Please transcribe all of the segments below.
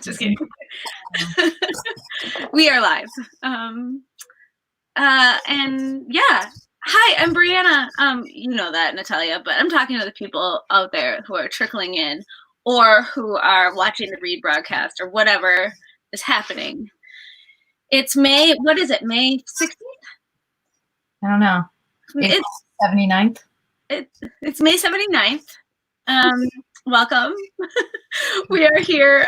Just kidding. We are live. And yeah. Hi, I'm Brianna. You know that, Natalia, but I'm talking to the people out there who are trickling in or who are watching the rebroadcast or whatever is happening. It's May, what is it, May 16th? I don't know. It's 79th. It's May 79th. Welcome. We are here.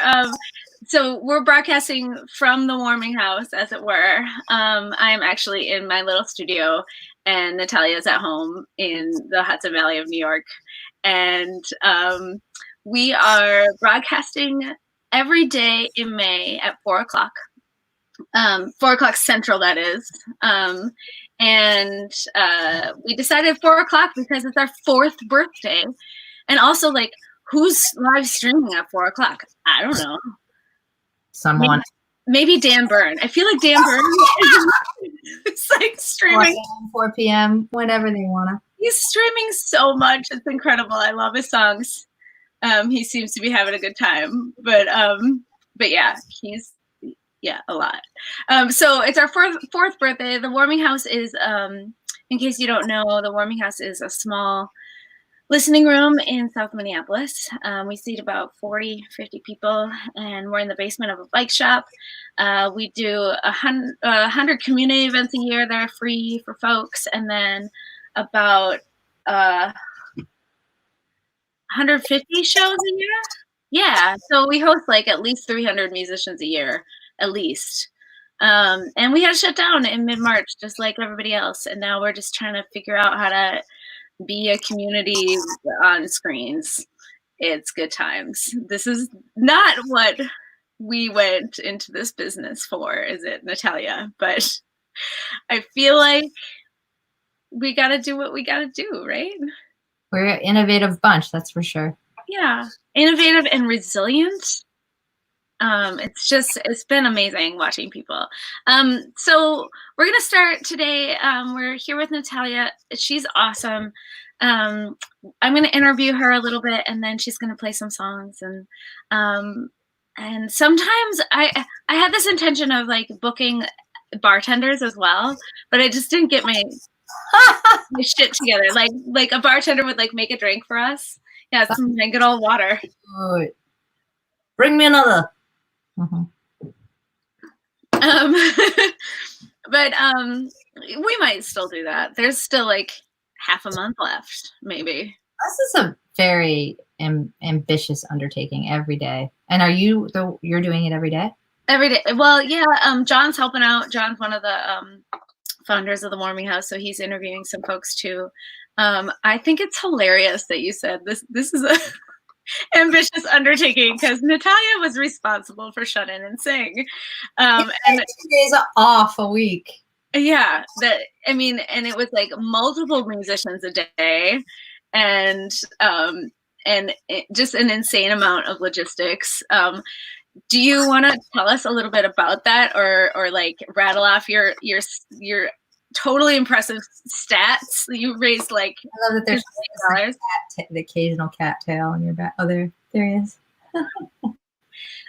So we're broadcasting from the warming house, as it were. I'm actually in my little studio, and Natalia's at home in the Hudson Valley of New York. And we are broadcasting every day in May at 4 o'clock. 4 o'clock Central, that is. And we decided 4 o'clock because it's our 4th birthday. And also, like, who's live streaming at 4 o'clock? I don't know. Someone. Maybe Dan Byrne. I feel like Dan Byrne is like streaming 4 p.m. whenever they wanna. He's streaming so much. It's incredible. I love his songs. He seems to be having a good time. But yeah, he's a lot. So it's our fourth birthday. The warming house is, in case you don't know, the warming house is a small listening room in South Minneapolis. We seat about 40, 50 people, and we're in the basement of a bike shop. We do 100 community events a year that are free for folks, and then about 150 shows a year. Yeah, so we host like at least 300 musicians a year, at least. And we had to shut down in mid-March, just like everybody else. And now we're just trying to figure out how to be a community on screens. It's good times. This is not what we went into this business for, is it, Natalia? But I feel like we got to do what we got to do, right? We're an innovative bunch, that's for sure. Yeah, innovative and resilient. It's been amazing watching people. So we're going to start today. We're here with Natalia. She's awesome. I'm going to interview her a little bit, and then she's going to play some songs. And sometimes I had this intention of like booking bartenders as well, but I just didn't get my shit together. Like a bartender would like make a drink for us. Yeah, some good old water. Good. Bring me another. Mm-hmm. But we might still do that. There's still like half a month left, maybe. This is a very ambitious undertaking every day. And you're doing it every day? Every day. Well, yeah. John's helping out. John's one of the founders of the warming house, so he's interviewing some folks too. I think it's hilarious that you said this is a ambitious undertaking because Natalia was responsible for Shut In and Sing. And 2 days off a week. Yeah, and it was like multiple musicians a day, and just an insane amount of logistics. Do you want to tell us a little bit about that, or like rattle off your totally impressive stats? You raised like I love that there's the occasional cat tail on your back. Oh, there he is.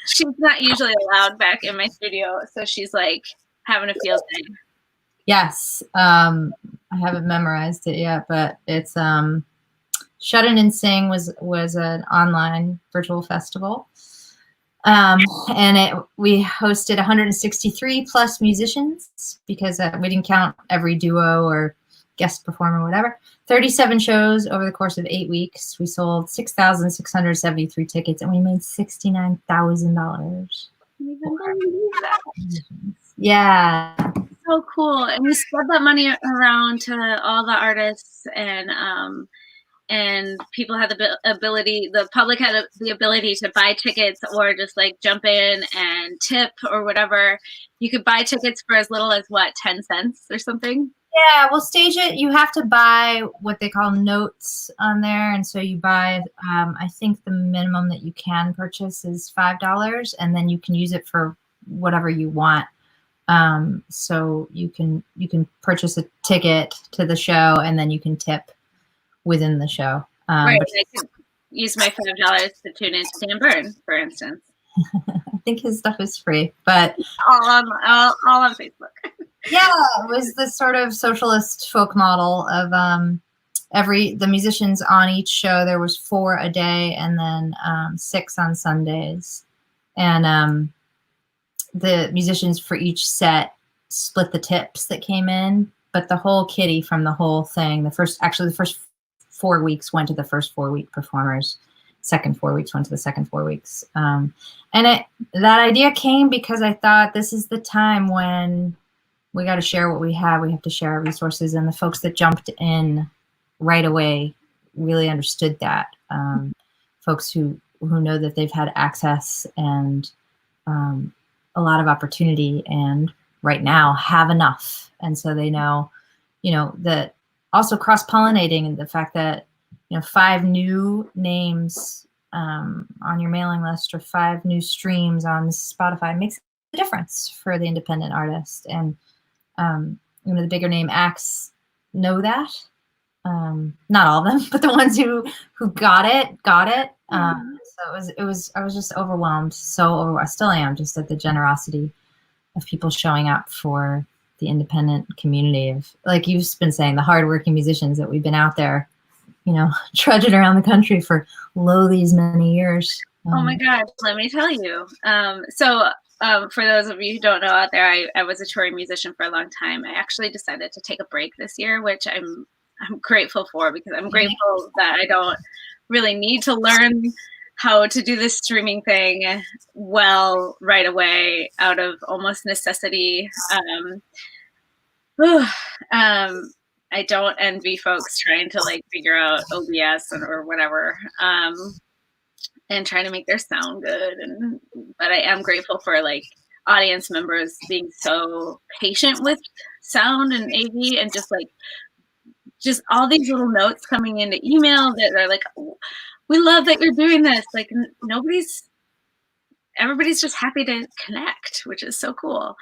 She's not usually allowed back in my studio, so she's like having a field day. Yes, I haven't memorized it yet, but it's Shut In and Sing was an online virtual festival. And we hosted 163 plus musicians because we didn't count every duo or guest performer or whatever. 37 shows over the course of 8 weeks. We sold 6,673 tickets and we made $69,000. Yeah. So cool. And we spread that money around to all the artists, and people had the public had the ability to buy tickets or just like jump in and tip or whatever. You could buy tickets for as little as 10 cents or something? Yeah, we'll stage it. You have to buy what they call notes on there. And so you buy, I think the minimum that you can purchase is $5, and then you can use it for whatever you want. So you can purchase a ticket to the show, and then you can tip within the show. Right. I could use my $5 to tune into Dan Byrne, for instance. I think his stuff is free, but all on Facebook. Yeah, it was this sort of socialist folk model of the musicians on each show. There was 4 a day, and then 6 on Sundays, and the musicians for each set split the tips that came in, but the whole kitty from the whole thing, the first 4 weeks went to the first 4-week performers. Second 4 weeks went to the second 4 weeks. And that idea came because I thought this is the time when we got to share what we have. We have to share our resources. And the folks that jumped in right away really understood that. Folks who know that they've had access and a lot of opportunity, and right now have enough. And so they know, that also cross-pollinating, and the fact that, 5 new names on your mailing list or 5 new streams on Spotify makes a difference for the independent artist. And the bigger name acts know that. Not all of them, but the ones who got it. So I was just overwhelmed. I still am, just at the generosity of people showing up for the independent community of, like you've been saying, the hardworking musicians that we've been out there, trudging around the country for these many years. Oh my gosh, let me tell you. For those of you who don't know out there, I was a touring musician for a long time. I actually decided to take a break this year, which I'm grateful for, because I'm grateful that I don't really need to learn how to do this streaming thing well right away out of almost necessity. I don't envy folks trying to figure out OBS or whatever, and trying to make their sound good. But I am grateful for audience members being so patient with sound and AV, and just all these little notes coming into email that are like, we love that you're doing this. Everybody's just happy to connect, which is so cool.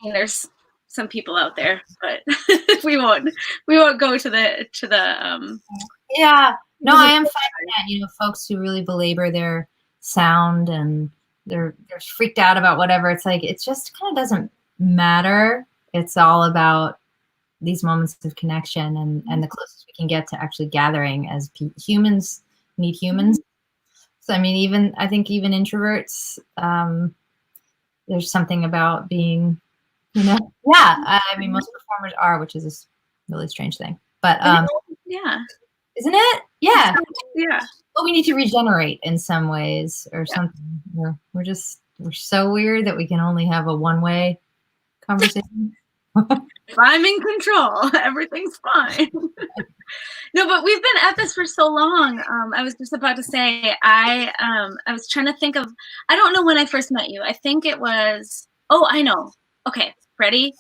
There's some people out there, but we won't go to the yeah, no, I am finding that, folks who really belabor their sound and they're freaked out about whatever. It's like, it just kind of doesn't matter. It's all about these moments of connection and the closest we can get to actually gathering as humans need humans. So, I think even introverts, there's something about being, most performers are, which is this really strange thing, but yeah, isn't it? Yeah. Yeah. Well, we need to regenerate in some ways or something. We're so weird that we can only have a one-way conversation. If I'm in control, everything's fine. No, but we've been at this for so long. I was just about to say, I was trying to think of, I don't know when I first met you. I think it was, I know. Okay, ready?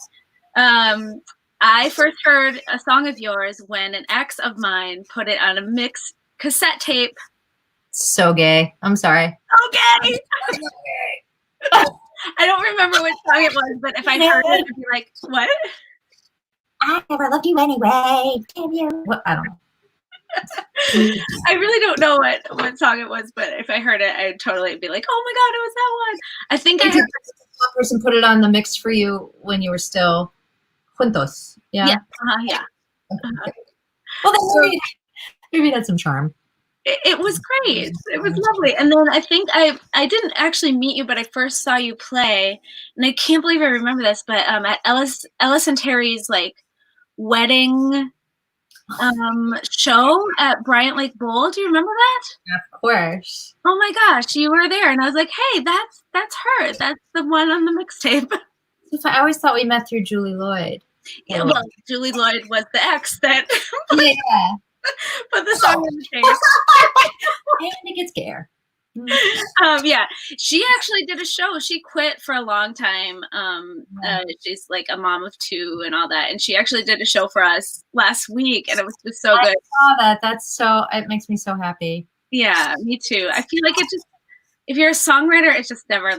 I first heard a song of yours when an ex of mine put it on a mixed cassette tape. So gay. I'm sorry. Okay. I don't remember which song it was, but if I heard it, I'd be like, what? I never loved you anyway. Damn you. What? I don't know. I really don't know what song it was, but if I heard it, I'd totally be like, oh my God, it was that one. I think I heard one person put it on the mix for you when you were still juntos. Yeah. Yeah. Okay. Well, maybe that's some charm. It was great. It was lovely. And then I think I didn't actually meet you, but I first saw you play, and I can't believe I remember this, but at Ellis and Terry's wedding show at Bryant Lake Bowl. Do you remember that? Of course. Oh my gosh, you were there, and I was like, hey, that's her. That's the one on the mixtape. I always thought we met through Julie Lloyd. Yeah, well, Julie Lloyd was the ex that yeah. put the song in the tape. And it gets gayer. Yeah, she actually did a show. She quit for a long time. She's a mom of 2 and all that, and she actually did a show for us last week, and it was just so good. I saw that. It makes me so happy. Yeah, me too. I feel like it just, if you're a songwriter, it just never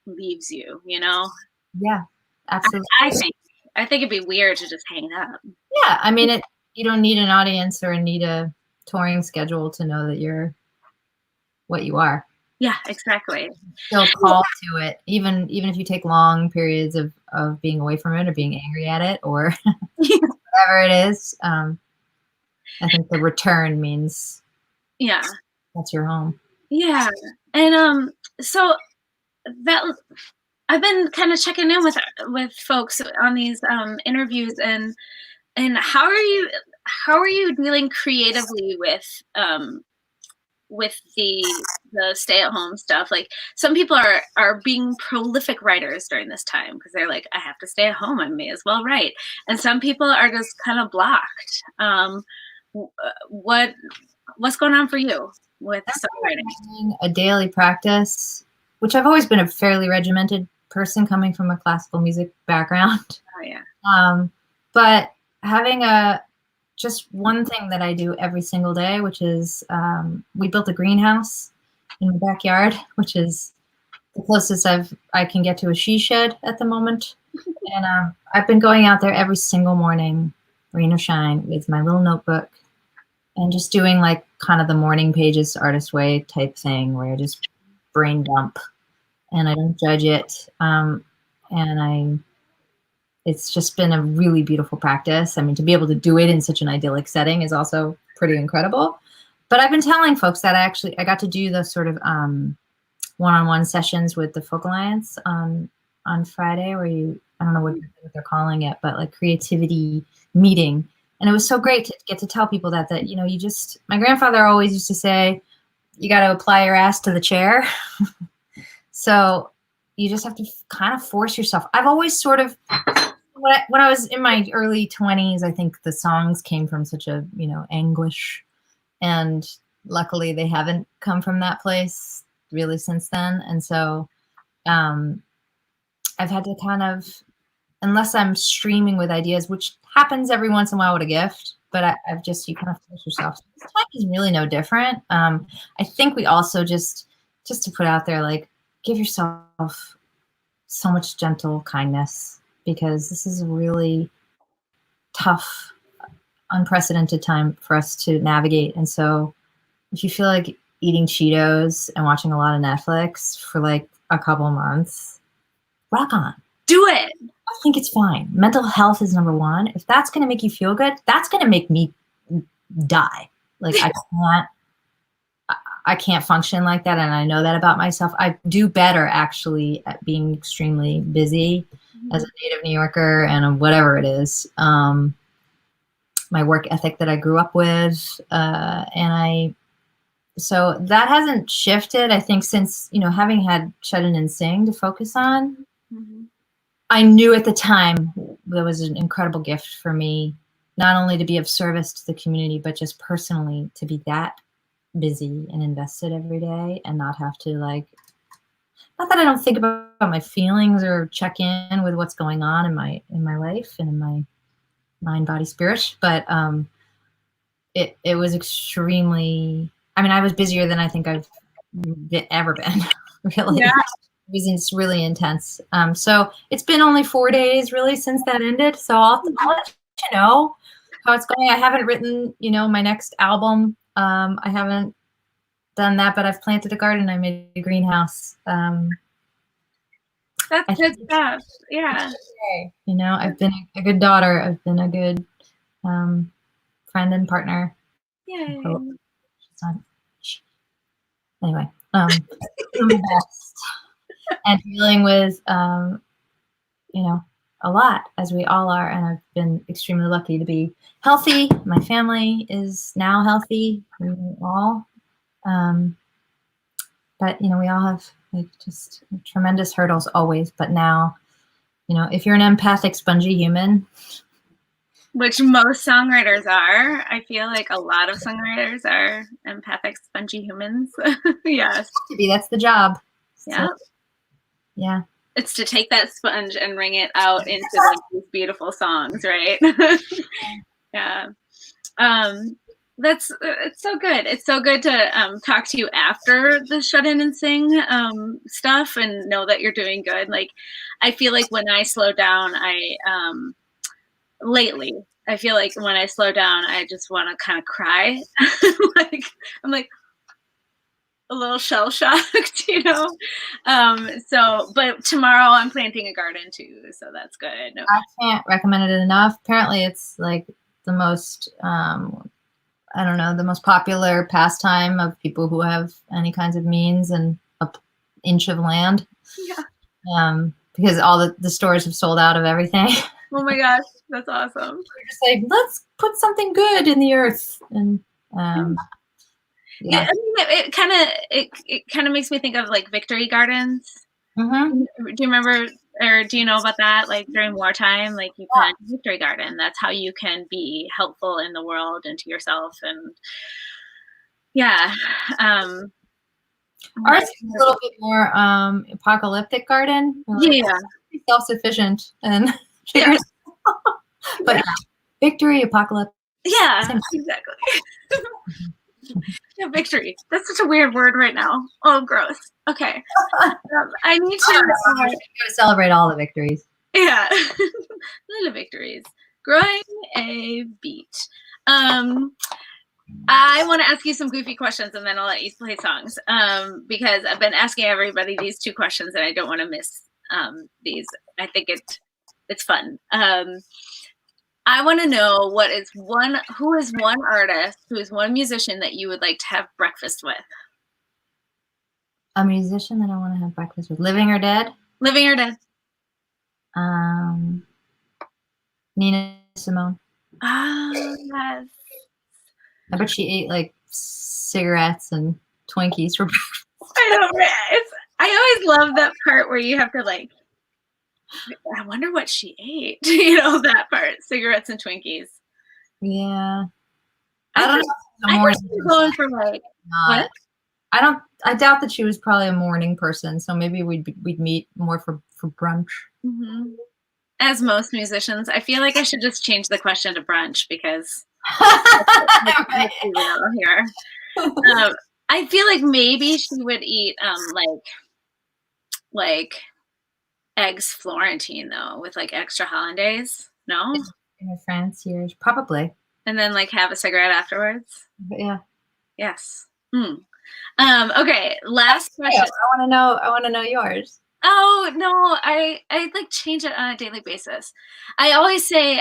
leaves you, Yeah, absolutely. I think it'd be weird to just hang up. Yeah, you don't need an audience or need a touring schedule to know that you're what you are. Yeah, exactly. Still called to it, even if you take long periods of being away from it or being angry at it or whatever it is. I think the return means Yeah. that's your home. Yeah. And so that I've been kind of checking in with folks on these interviews, and how are you dealing creatively with the stay at home stuff? Like, some people are being prolific writers during this time because they're like, I have to stay at home, I may as well write. And some people are just kind of blocked. What what's going on for you with songwriting? A daily practice, which I've always been a fairly regimented person coming from a classical music background. Oh yeah. But having just one thing that I do every single day, which is we built a greenhouse in the backyard, which is the closest I can get to a she shed at the moment. And I've been going out there every single morning, rain or shine, with my little notebook and just doing like kind of the morning pages artist way type thing where I just brain dump and I don't judge it. It's just been a really beautiful practice. I mean, to be able to do it in such an idyllic setting is also pretty incredible. But I've been telling folks that I got to do the sort of one-on-one sessions with the Folk Alliance on Friday, where I don't know what they're calling it, but like creativity meeting. And it was so great to get to tell people that my grandfather always used to say, you got to apply your ass to the chair. So you just have to kind of force yourself. I've always sort of, when I was in my early 20s, I think the songs came from such a, anguish. And luckily they haven't come from that place really since then. And so I've had to kind of, unless I'm streaming with ideas, which happens every once in a while with a gift, but I've just, you kind of force yourself. This time is really no different. I think we also just to put out there, like, give yourself so much gentle kindness, because this is a really tough, unprecedented time for us to navigate. And so if you feel like eating Cheetos and watching a lot of Netflix for like a couple months, rock on. Do it. I think it's fine. Mental health is number one. If that's going to make you feel good, that's going to make me die. Like I can't function like that. And I know that about myself. I do better actually at being extremely busy as a native New Yorker and whatever it is. My work ethic that I grew up with. So that hasn't shifted, I think, since, having had Shut In and Sing to focus on. Mm-hmm. I knew at the time that was an incredible gift for me, not only to be of service to the community, but just personally to be that busy and invested every day and not have to, like, not that I don't think about my feelings or check in with what's going on in my life and in my mind, body, spirit, but it was extremely, I mean, I was busier than I think I've ever been, really. Yeah. It's really intense. So it's been only 4 days really since that ended. So I'll let you know how it's going. I haven't written, my next album. I haven't done that, but I've planted a garden. I made a greenhouse. That's good stuff. Yeah. I've been a good daughter. I've been a good friend and partner. Yay. Anyway, the best. And dealing with, a lot, as we all are. And I've been extremely lucky to be healthy. My family is now healthy, we all. But, we all have like just tremendous hurdles always. But now, if you're an empathic, spongy human, which most songwriters are, I feel like a lot of songwriters are empathic, spongy humans. Yes. That's the job. Yeah. So, yeah. It's to take that sponge and wring it out into like these beautiful songs, right? Yeah. It's so good. It's so good to talk to you after the Shut In and Sing stuff and know that you're doing good. Like, I feel like when I slow down, lately, I feel like when I slow down, I just want to kind of cry. Like, I'm like, a little shell shocked, you know. So, but tomorrow I'm planting a garden too, so that's good. No. I can't recommend it enough. Apparently, it's like the most I don't know, the most popular pastime of people who have any kinds of means and an inch of land. Yeah. Because all the stores have sold out of everything. Oh my gosh, that's awesome. We're just like, let's put something good in the earth. And yeah, I mean, it kind of makes me think of like victory gardens. Mm-hmm. Do you remember, or do you know about that? Like during wartime, like you plant a victory garden. That's how you can be helpful in the world and to yourself. And yeah, ours is a little bit more apocalyptic garden. Yeah, self-sufficient and yeah. But yeah, victory, apocalypse. Yeah, exactly. Yeah, victory. That's such a weird word right now. Oh, gross. Okay. I need to celebrate all the victories. Yeah. Little victories. Growing a beet. I want to ask you some goofy questions and then I'll let you play songs. Because I've been asking everybody these 2 questions and I don't want to miss these. I think it's fun. I want to know who is one artist, who is one musician that you would like to have breakfast with? A musician that I want to have breakfast with, living or dead? Living or dead? Nina Simone. Yes. I bet she ate like cigarettes and Twinkies for breakfast. I know, I always love that part where you have to like, I wonder what she ate. You know, that part, cigarettes and Twinkies. Yeah. I don't know. I think going for like what? I doubt that she was probably a morning person, so maybe we'd meet more for brunch. Mm-hmm. As most musicians, I feel like I should just change the question to brunch because here. I feel like maybe she would eat like eggs Florentine though, with like extra hollandaise. No, in France, years probably, and then like have a cigarette afterwards. But yeah. Yes. Okay. Last question. I want to know yours. Oh no, I like change it on a daily basis. I always say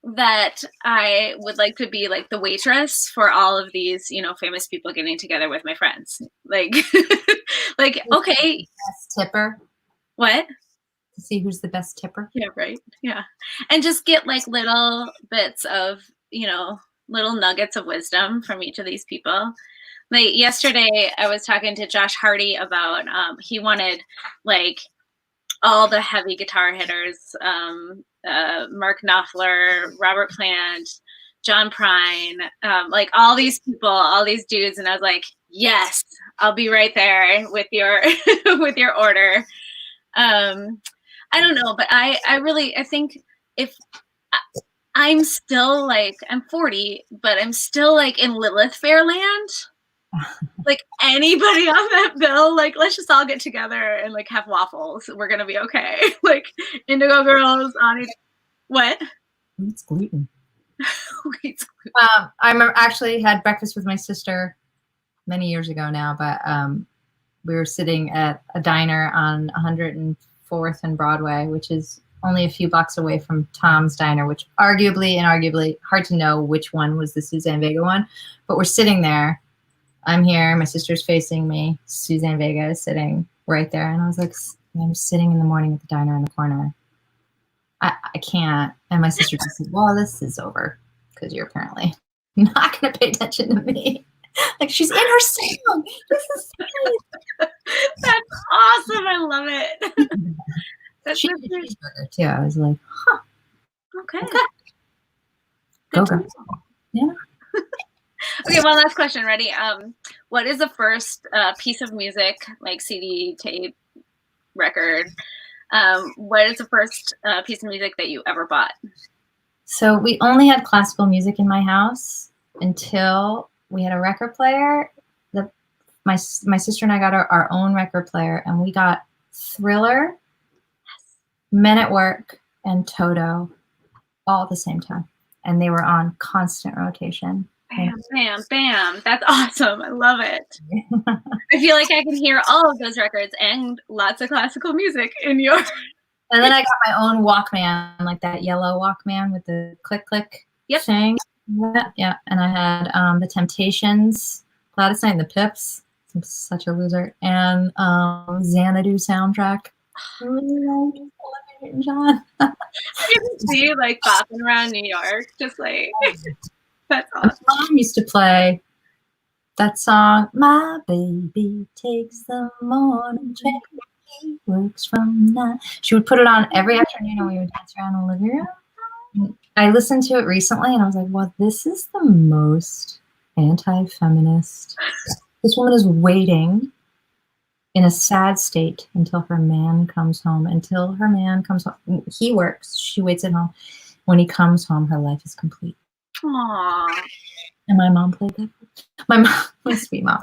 that I would like to be like the waitress for all of these, you know, famous people getting together with my friends. Like, like okay. Best tipper. What? To see who's the best tipper. Yeah, right. Yeah, and just get like little bits of, you know, little nuggets of wisdom from each of these people. Like yesterday, I was talking to Josh Hardy about he wanted like all the heavy guitar hitters, Mark Knopfler, Robert Plant, John Prine, like all these people, all these dudes, and I was like, yes, I'll be right there with your with your order. I don't know, but I think if I'm still like, I'm 40, but I'm still like in Lilith Fairland. Like anybody on that bill, like let's just all get together and like have waffles. We're gonna be okay. Like Indigo Girls on each. What? It's gluten. I remember actually had breakfast with my sister many years ago now, but we were sitting at a diner on 104th and Broadway, which is only a few blocks away from Tom's Diner, which arguably hard to know which one was the Suzanne Vega one, but we're sitting there. I'm here, my sister's facing me, Suzanne Vega is sitting right there, and I was like, I'm sitting in the morning at the diner in the corner. I can't. And my sister just said, well, this is over because you're apparently not going to pay attention to me. Like, she's in her song. This is That's awesome. I love it. She did a cheeseburger too. I was like, huh. Okay. Go. Yeah. Okay, one last question. Ready? What is the first piece of music, like CD, tape, record? What is the first piece of music that you ever bought? So we only had classical music in my house until we had a record player. My sister and I got our own record player, and we got Thriller, Men at Work, and Toto all at the same time. And they were on constant rotation. Bam, bam, bam. That's awesome. I love it. I feel like I can hear all of those records and lots of classical music in your. And then I got my own Walkman, like that yellow Walkman with the click click thing. Yeah, and I had the Temptations, Gladys Knight and the Pips. I'm such a loser. And Xanadu soundtrack. I really like Olivia Newton-John. I can see like bopping around New York, just like that's awesome. My mom used to play that song, "My baby takes the morning train, he works from 9." She would put it on every afternoon and we would dance around the living room. I listened to it recently and I was like, well, this is the most anti-feminist. This woman is waiting in a sad state until her man comes home. Until her man comes home. He works. She waits at home. When he comes home, her life is complete. Aww. And my mom played that. My mom, my sweet mom.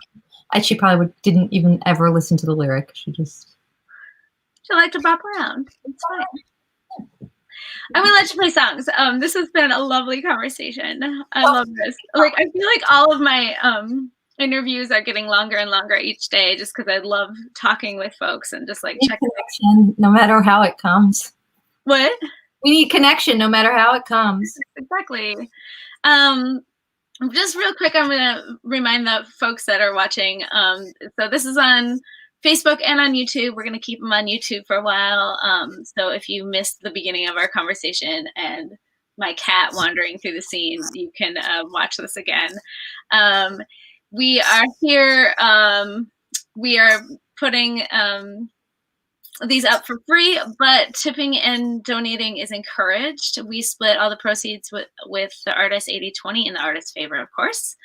She probably didn't even ever listen to the lyric. She liked to bop around. It's fine. I'm gonna let you play songs. This has been a lovely conversation. I love this. Like, I feel like all of my interviews are getting longer and longer each day, just because I love talking with folks and just like checking connection, no matter how it comes. What? We need connection, no matter how it comes. Exactly. Just real quick, I'm gonna remind the folks that are watching. So this is on Facebook and on YouTube. We're going to keep them on YouTube for a while. So if you missed the beginning of our conversation and my cat wandering through the scene, you can watch this again. We are here. We are putting these up for free, but tipping and donating is encouraged. We split all the proceeds with the artist 80/20 in the artist's favor, of course.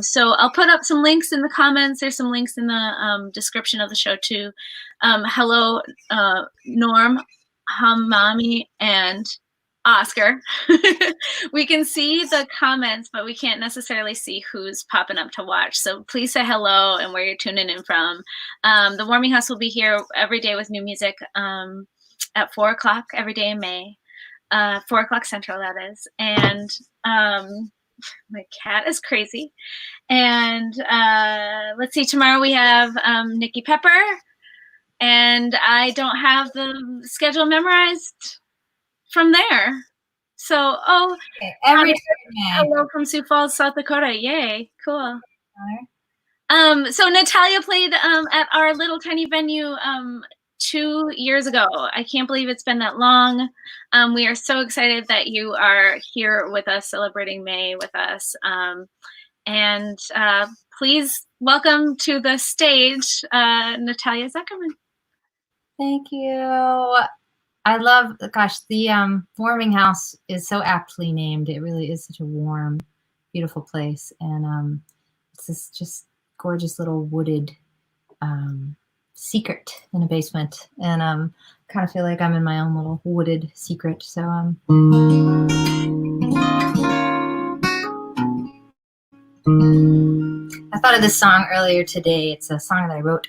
So I'll put up some links in the comments. There's some links in the description of the show too. Hello, Norm, Hamami, and Oscar. We can see the comments, but we can't necessarily see who's popping up to watch. So please say hello and where you're tuning in from. The Warming House will be here every day with new music at 4 o'clock every day in May. 4 o'clock Central, that is. And my cat is crazy. And let's see, tomorrow we have Nikki Pepper, and I don't have the schedule memorized from there. So, hello from Sioux Falls, South Dakota. Yay, cool. So Natalia played at our little tiny venue 2 years ago. I can't believe it's been that long. We are so excited that you are here with us, celebrating May with us. And please welcome to the stage, Natalia Zuckerman. Thank you. I love, gosh, the Warming House is so aptly named. It really is such a warm, beautiful place. And it's this just gorgeous little wooded secret in a basement, and kind of feel like I'm in my own little wooded secret. So I thought of this song earlier today. It's a song that I wrote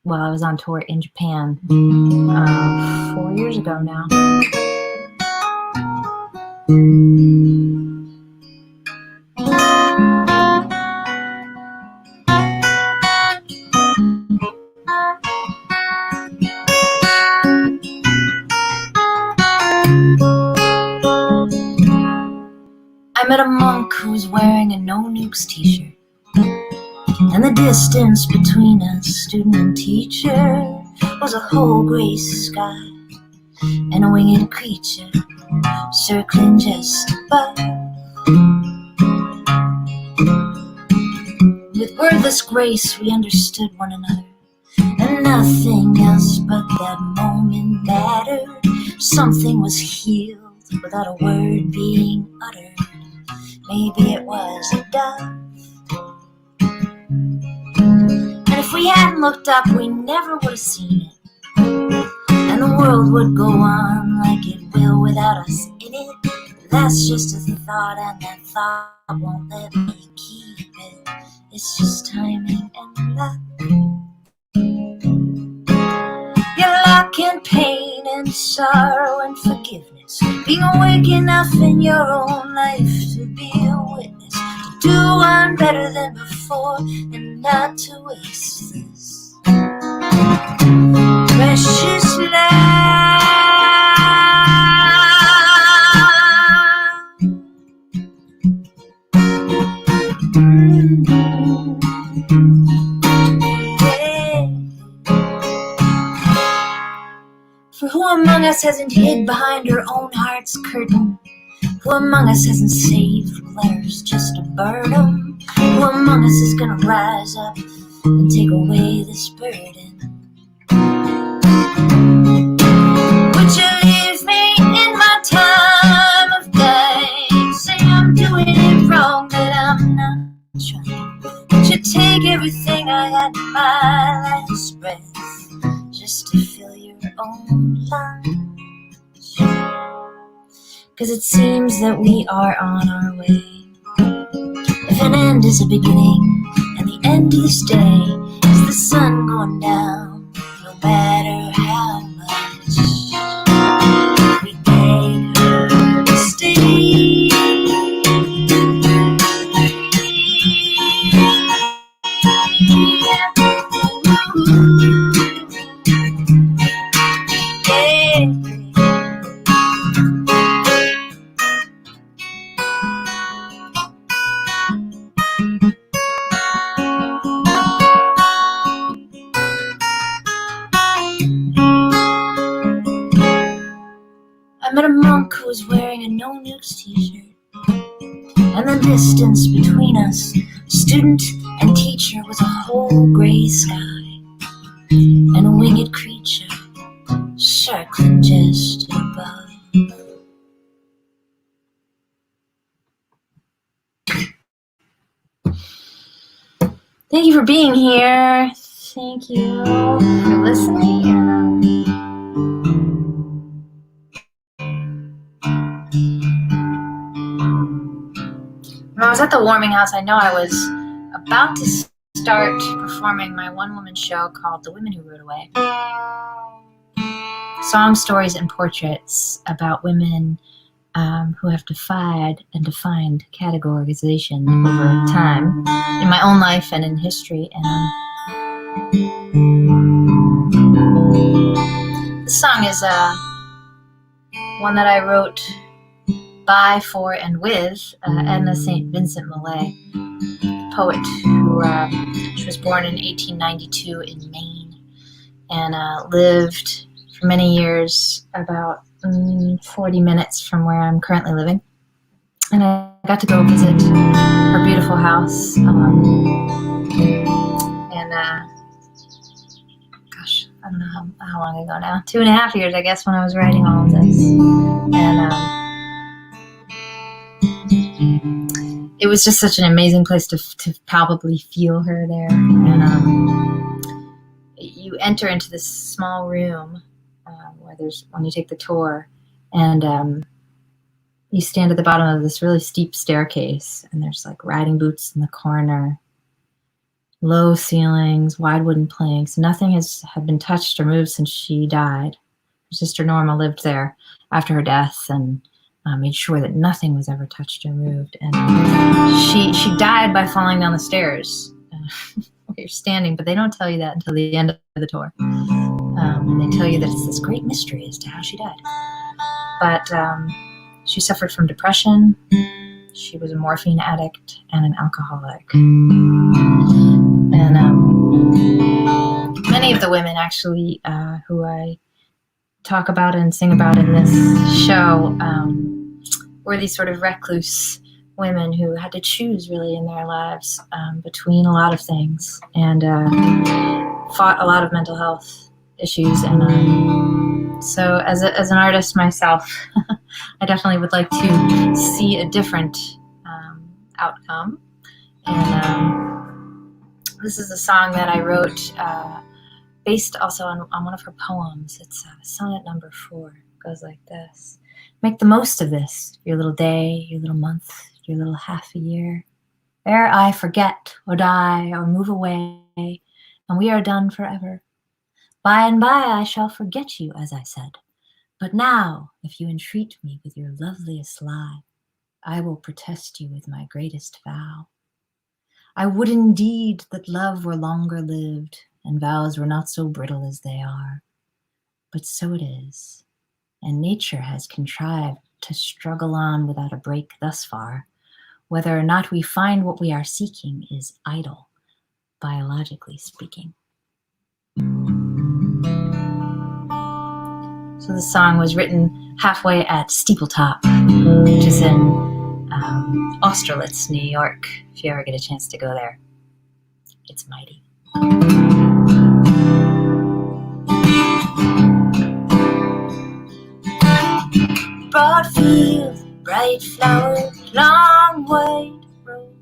while I was on tour in Japan 4 years ago now. I met a monk who was wearing a no nukes t-shirt, and the distance between us, student and teacher, was a whole gray sky and a winged creature circling just above. With wordless grace we understood one another, and nothing else but that moment mattered. Something was healed without a word being uttered. Maybe it was a dove. And if we hadn't looked up, we never would have seen it. And the world would go on like it will without us in it. That's just a thought, and that thought won't let me keep it. It's just timing and luck. Your luck and pain and sorrow and forgiveness, being awake enough in your own life to be a witness. do one better than before, and not to waste this precious life. For who among us hasn't hid behind her own heart's curtain? Who among us hasn't saved letters just to burn them? Who among us is gonna rise up and take away this burden? Would you leave me in my time of day? Say I'm doing it wrong, but I'm not trying. Would you take everything I had in my last breath just to fill your own lunch? 'Cause it seems that we are on our way. If an end is a beginning, and the end of this day is the sun going down, no matter how much we beg her to stay. I met a monk who was wearing a no nukes t-shirt, and the distance between us, student and teacher, was a whole gray sky, and a winged creature circling just above. Thank you for being here. Thank you for listening. When I was at the warming house, I know I was about to start performing my one-woman show called The Women Who Rode Away. Songs, stories, and portraits about women who have defied and defined categorization over time in my own life and in history. And this song is one that I wrote by, for, and with Edna St. Vincent Millay, the poet who she was born in 1892 in Maine and lived for many years about 40 minutes from where I'm currently living. And I got to go visit her beautiful house. Gosh, I don't know how long ago now. 2.5 years, I guess, when I was writing all of this. And it was just such an amazing place to palpably feel her there. And you enter into this small room when you take the tour, and you stand at the bottom of this really steep staircase, and there's like riding boots in the corner, low ceilings, wide wooden planks. Nothing had been touched or moved since she died. Her sister Norma lived there after her death and made sure that nothing was ever touched or moved. And she died by falling down the stairs where you're standing, but they don't tell you that until the end of the tour. They tell you that it's this great mystery as to how she died. But she suffered from depression. She was a morphine addict and an alcoholic. And many of the women actually who I talk about and sing about in this show were these sort of recluse women who had to choose really in their lives between a lot of things and fought a lot of mental health issues. And so as an artist myself, I definitely would like to see a different outcome. And this is a song that I wrote based also on one of her poems. It's sonnet number 4. It goes like this. Make the most of this, your little day, your little month, your little half a year. Ere I forget or die or move away, and we are done forever. By and by I shall forget you, as I said. But now, if you entreat me with your loveliest lie, I will protest you with my greatest vow. I would indeed that love were longer lived, and vows were not so brittle as they are. But so it is, and nature has contrived to struggle on without a break thus far. Whether or not we find what we are seeking is idle, biologically speaking. So the song was written halfway at Steepletop, which is in Austerlitz, New York, if you ever get a chance to go there. It's mighty. Broad field, bright flower, long white road.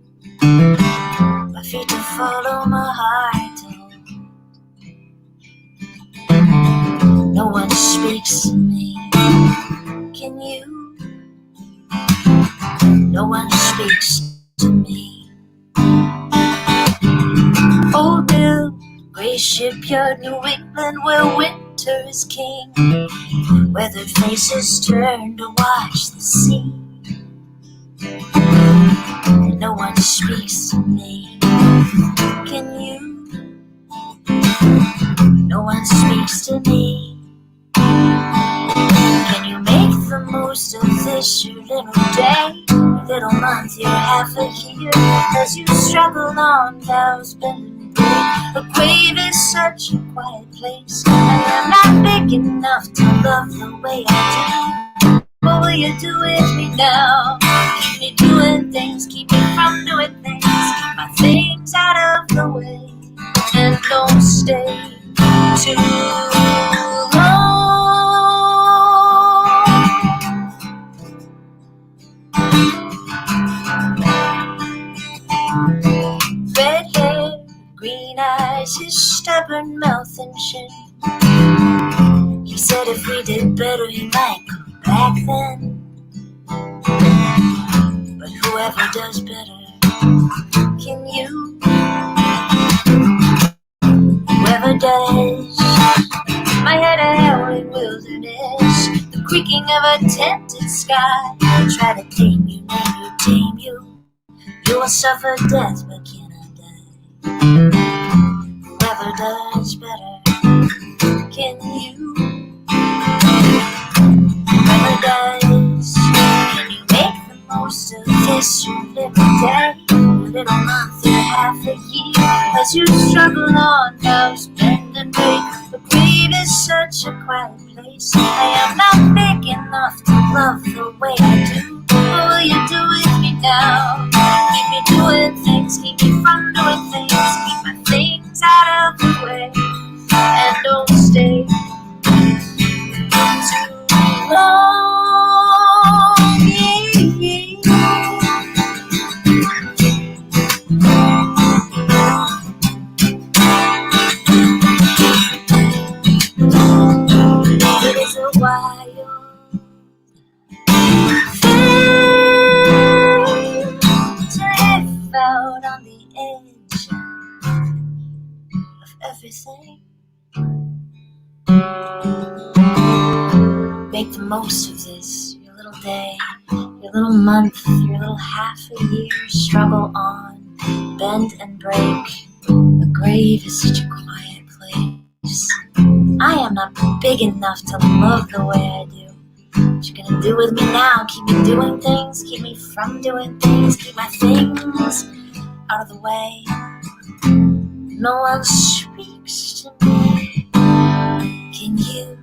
My feet to follow, my heart to hold. No one speaks to me. Can you? No one speaks to me. Old Bill, gray shipyard, New England, where winter is king. Weathered faces turn to watch the sea. And no one speaks to me. Can you? No one speaks to me. Can you make the most of this, your little day, your little month, your half a year, as you struggle on vows bend and break? A grave is such a quiet place, and I'm not big enough to love the way I do. What will you do with me now? Keep me doing things, keep me from doing things, keep my things out of the way, and don't stay too long. Red hair, green eyes, his stubborn mouth and chin. He said if we did better he might come back then. But whoever does better, can you? Whoever does. My head a howling wilderness, the creaking of a tented sky. I try to tame you, name you, tame you. You will suffer death, but cannot die. Whoever does better, can you? Whoever does, can you make the most of this, your little day, your little month, your half a year, as you struggle on, vows bend and break. The grave is such a quiet place. I am not big enough to love the way I do. What will you do with me now? Keep me doing things, keep me from doing things, keep my things out of the way, and don't stay too long. It is a wild thing to live out on the edge of everything. Make the most of this, your little day, your little month, your little half a year. Struggle on, bend and break. A grave is such a quiet place. I am not big enough to love the way I do. What you gonna do with me now? Keep me doing things, keep me from doing things, keep my things out of the way. No one speaks to me. Can you?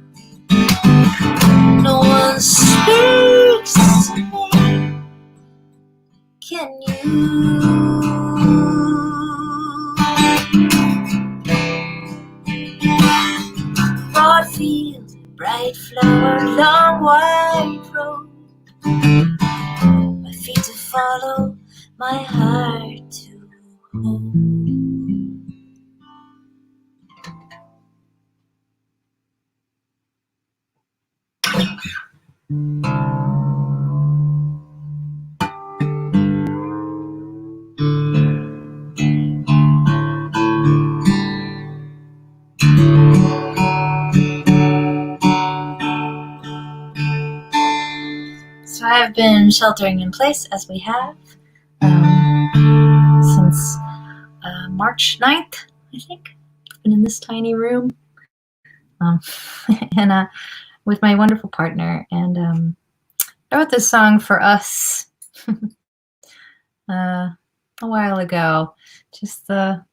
No one speaks to me. Can you? Broad field, bright flower, long white road. My feet to follow, my heart to hold. So I have been sheltering in place as we have since March 9th, I think. I've been in this tiny room and with my wonderful partner. And I wrote this song for us a while ago. Just the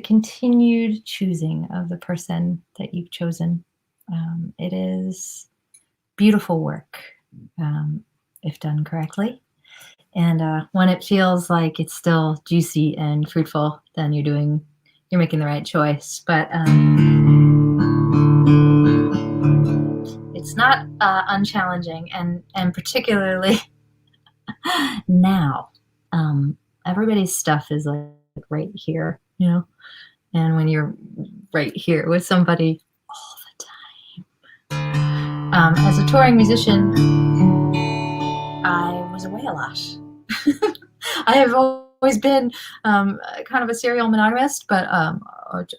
continued choosing of the person that you've chosen. It is beautiful work if done correctly. And when it feels like it's still juicy and fruitful, then you're making the right choice. But it's not unchallenging, and particularly now. Everybody's stuff is like right here, and when you're right here with somebody all the time. As a touring musician, I was away a lot. I have always been kind of a serial monogamist, but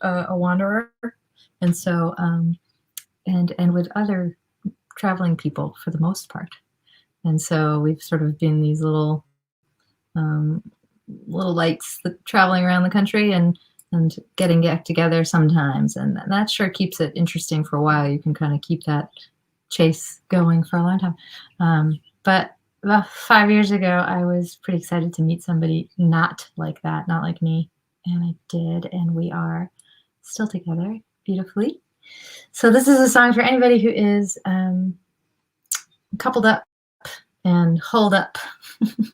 a wanderer, and so and with other traveling people for the most part. And so we've sort of been these little lights traveling around the country and getting back together sometimes, and that sure keeps it interesting for a while. You can kind of keep that chase going for a long time. But about 5 years ago, I was pretty excited to meet somebody not like that, not like me, and I did, and we are still together beautifully. So this is a song for anybody who is coupled up and holed up in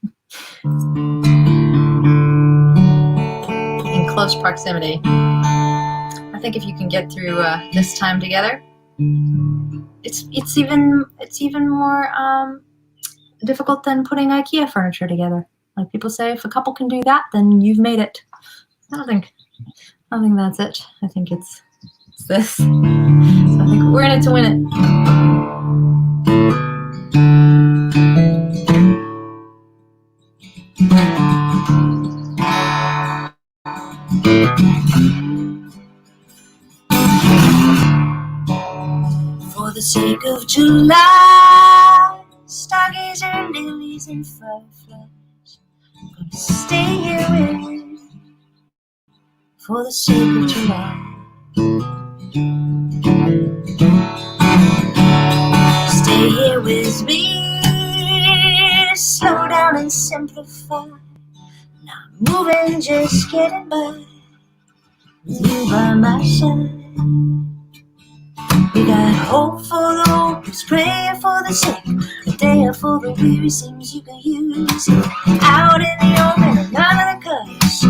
close proximity. I think if you can get through this time together, it's even more difficult than putting IKEA furniture together. Like people say, if a couple can do that, then you've made it. I don't think that's it. I think it's this. So I think we're in it to win it. For the sake of July, stargazer, lilies, and fireflies, I'm gonna stay here with you. For the sake of July, stay here with me, slow down and simplify. Not moving, just getting by, with you by my side. We got hope for the hopeless, praying for the sick, a day for the weary, seems you can use it. Out in the open and under the covers,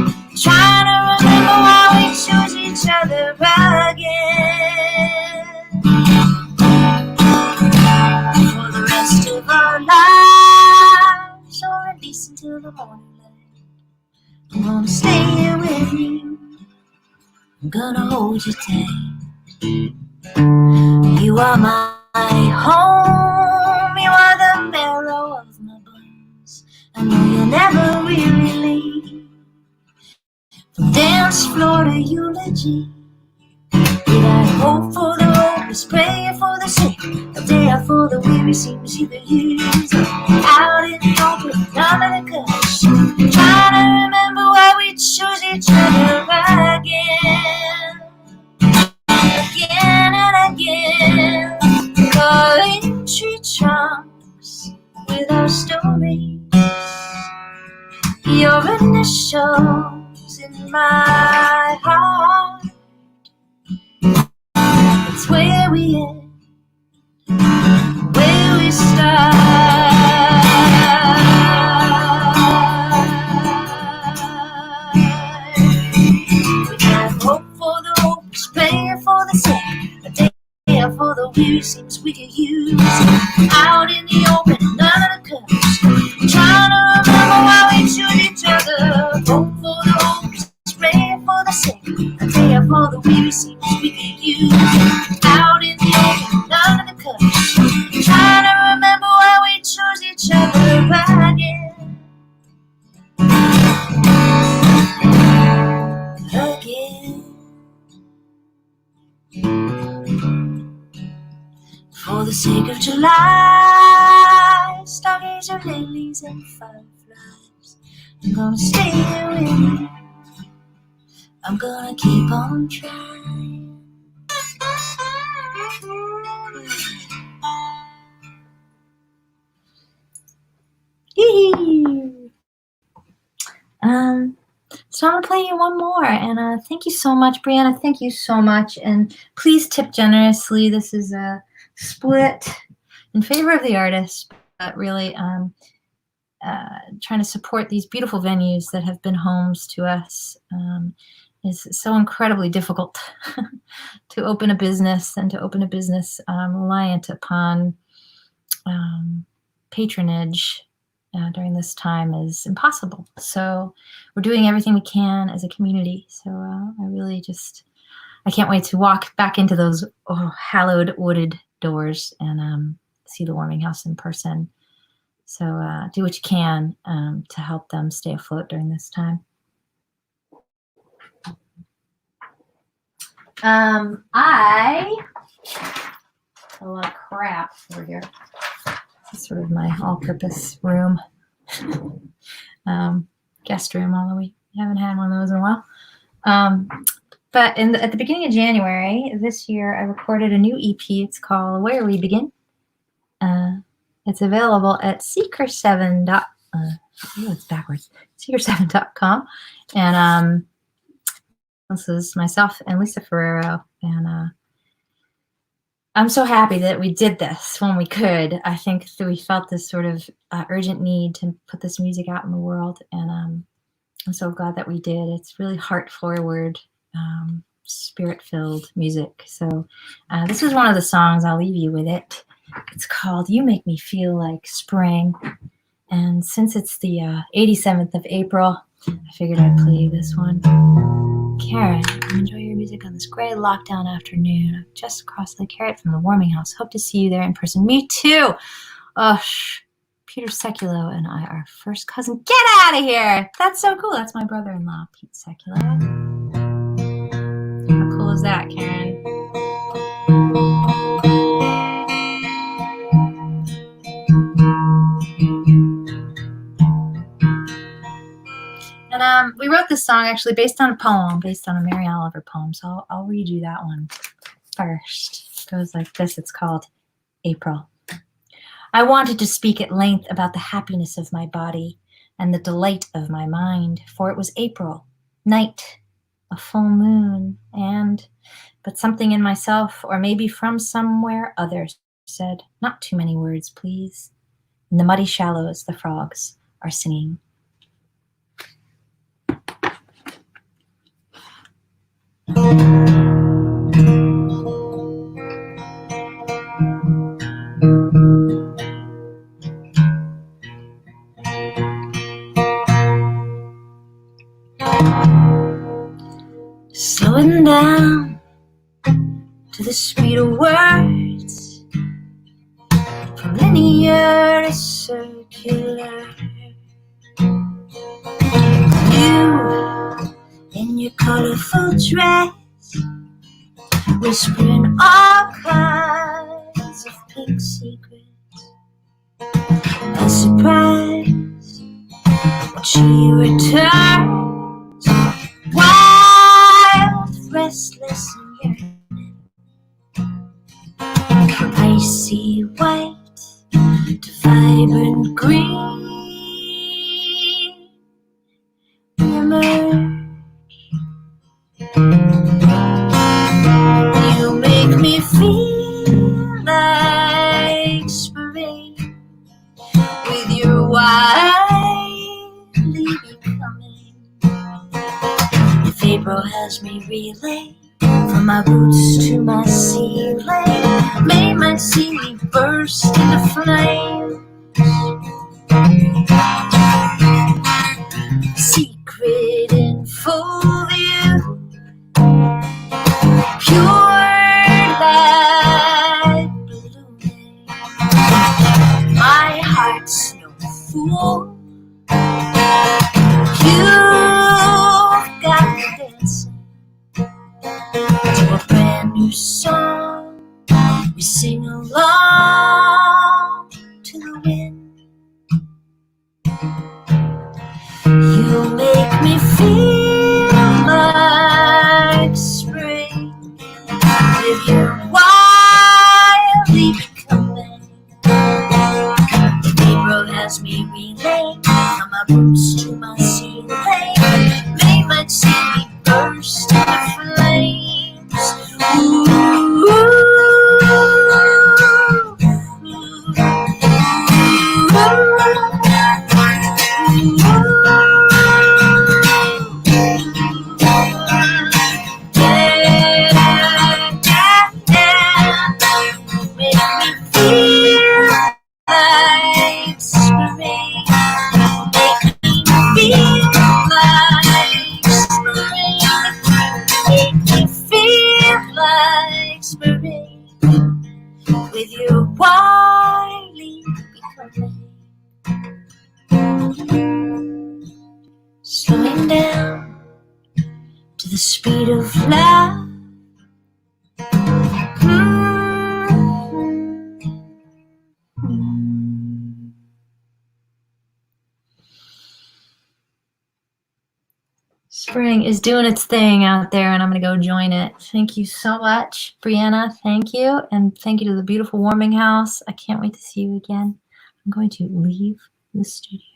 trying to remember why we choose each other again. For the rest of our lives, or at least until the morning light, I'm gonna stay here with you, I'm gonna hold you tight. You are my home, you are the marrow of my bones. I know you'll never really leave. From dance floor to eulogy, we got hope for the hopeless, praying for the sick, a day out for the weary, seems you could use it. Out in the open, under the covers, trying to remember why we chose each other again. Again and again, calling tree trunks with our stories, your initials in my heart. It's where we end, where we start. We got hope for the hopeless, praying for the sick, a day for the weary, seems we could use it. Out in the open, none of the covers, trying to remember why we choose each other. Hope for the hopeless, praying for the sick, a day for the weary, seems we could use it. Out in the open, none of the covers, trying to remember why we choose each other again. For the sake of July, stargazer lilies and fireflies. I'm gonna stay here with you. I'm gonna keep on trying. So I'm gonna play you one more, and thank you so much, Brianna. Thank you so much, and please tip generously. This is a split in favor of the artist, but really trying to support these beautiful venues that have been homes to us. Is so incredibly difficult to open a business, and to open a business reliant upon patronage during this time is impossible. So we're doing everything we can as a community. So I can't wait to walk back into those hallowed wooded doors and see the Warming House in person. So do what you can to help them stay afloat during this time. I a lot of crap over here. This is sort of my all-purpose room, guest room, although we haven't had one of those in a while. But at the beginning of January this year, I recorded a new EP. It's called Where We Begin. It's available at seeker7. It's backwards. Seeker7.com. And this is myself and Lisa Ferrero. And I'm so happy that we did this when we could. I think that we felt this sort of urgent need to put this music out in the world. And I'm so glad that we did. It's really heart-forward, spirit-filled music. So this is one of the songs. I'll leave you with it. It's called You Make Me Feel Like Spring. And since it's the 87th of April, I figured I'd play you this one. Karen, enjoy your music on this gray lockdown afternoon. I'm just across Lake Harriet from the Warming House. Hope to see you there in person. Me too. Peter Seculo and I are first cousin. Get out of here. That's so cool. That's my brother-in-law, Pete Seculo. How cool is that, Karen? And we wrote this song actually based on a poem, based on a Mary Oliver poem. So I'll read you that one first. It goes like this. It's called April. I wanted to speak at length about the happiness of my body and the delight of my mind, for it was April, night, a full moon, but something in myself, or maybe from somewhere other, said, not too many words, please. In the muddy shallows, the frogs are singing. Slowing down to the speed of words, from linear to circular. You in your colorful dress, whispering all kinds of pink secrets. A surprise when she returns, wild, restless, and yearning. From icy white to vibrant green, we emerge. You make me feel like spring with your wildly becoming. If April has me reeling from my boots to my ceiling, May might see me burst into flames. Secret in full view, pure light blooming. My heart's no fool. You've got me dancing to a brand new song. We sing along to the wind. make me feel like spring with your wily becoming. Slowing down to the speed of love. Spring is doing its thing out there, and I'm going to go join it. Thank you so much, Brianna. Thank you. And thank you to the beautiful warming house. I can't wait to see you again. I'm going to leave the studio.